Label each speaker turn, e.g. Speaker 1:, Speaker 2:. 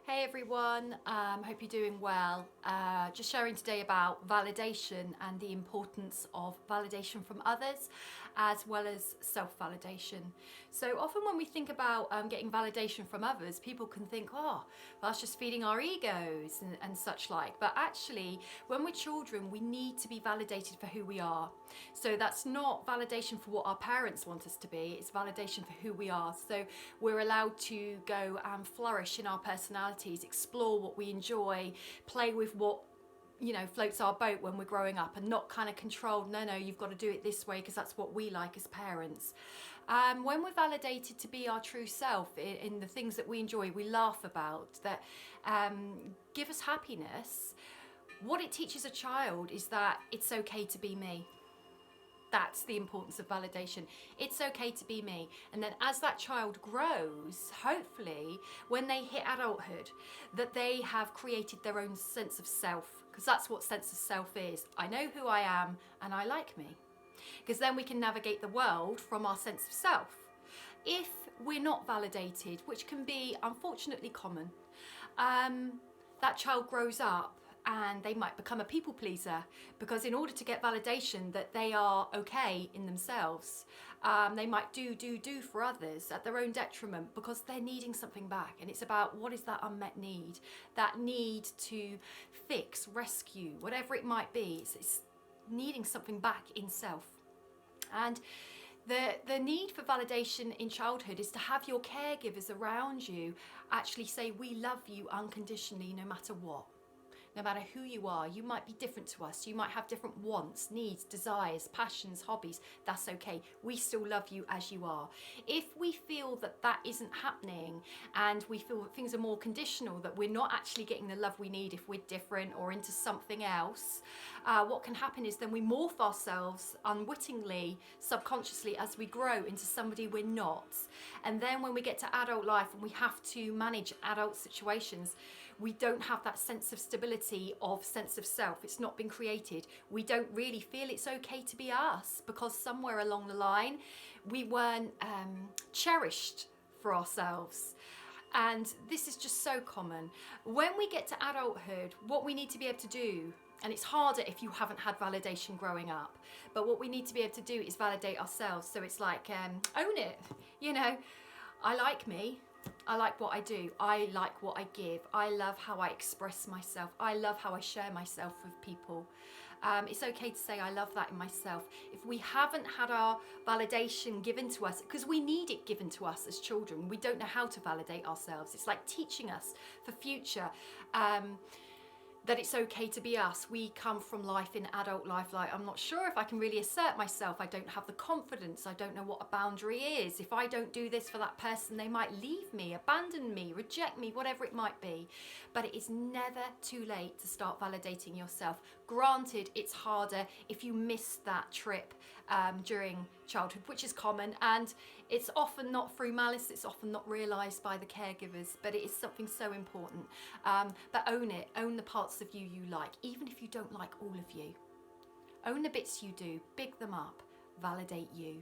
Speaker 1: Hey everyone, hope you're doing well. Just sharing today about validation and the importance of validation from others as well as self-validation. So often when we think about getting validation from others, people can think, oh, well, that's just feeding our egos and such like. But actually, when we're children, we need to be validated for who we are. So that's not validation for what our parents want us to be, it's validation for who we are. So we're allowed to go and flourish in our personalities, explore what we enjoy, play with what floats our boat when we're growing up, and not kind of controlled, no, you've got to do it this way because that's what we like as parents. When we're validated to be our true self in the things that we enjoy, we laugh about, that give us happiness, what it teaches a child is that it's okay to be me. That's the importance of validation. It's okay to be me. And then as that child grows, hopefully, when they hit adulthood, that they have created their own sense of self, because that's what sense of self is. I know who I am and I like me. Because then we can navigate the world from our sense of self. If we're not validated, which can be unfortunately common, that child grows up and they might become a people pleaser, because in order to get validation that they are okay in themselves, they might do for others at their own detriment, because they're needing something back. And it's about, what is that unmet need? That need to fix, rescue, whatever it might be. It's needing something back in self. And the need for validation in childhood is to have your caregivers around you actually say, we love you unconditionally no matter what. No matter who you are, you might be different to us. You might have different wants, needs, desires, passions, hobbies. That's okay. We still love you as you are. If we feel that that isn't happening, and we feel that things are more conditional, that we're not actually getting the love we need if we're different or into something else, what can happen is then we morph ourselves unwittingly, subconsciously, as we grow into somebody we're not. And then when we get to adult life and we have to manage adult situations, we don't have that sense of stability, of sense of self. It's not been created. We don't really feel it's okay to be us, because somewhere along the line we weren't cherished for ourselves. And this is just so common. When we get to adulthood, what we need to be able to do, and it's harder if you haven't had validation growing up, but what we need to be able to do is validate ourselves. So it's like, own it. I like me. I like what I do. I like what I give. I love how I express myself. I love how I share myself with people. It's okay to say I love that in myself. If we haven't had our validation given to us, because we need it given to us as children, we don't know how to validate ourselves. It's like teaching us for future. That it's okay to be us. We come from life in adult life like, I'm not sure if I can really assert myself. I don't have the confidence. I don't know what a boundary is. If I don't do this for that person, they might leave me, abandon me, reject me, whatever it might be. But it is never too late to start validating yourself. Granted, it's harder if you miss that trip during childhood, which is common, and it's often not through malice, it's often not realised by the caregivers, but it is something so important. But own it, own the parts of you like, even if you don't like all of you. Own the bits you do, big them up, validate you.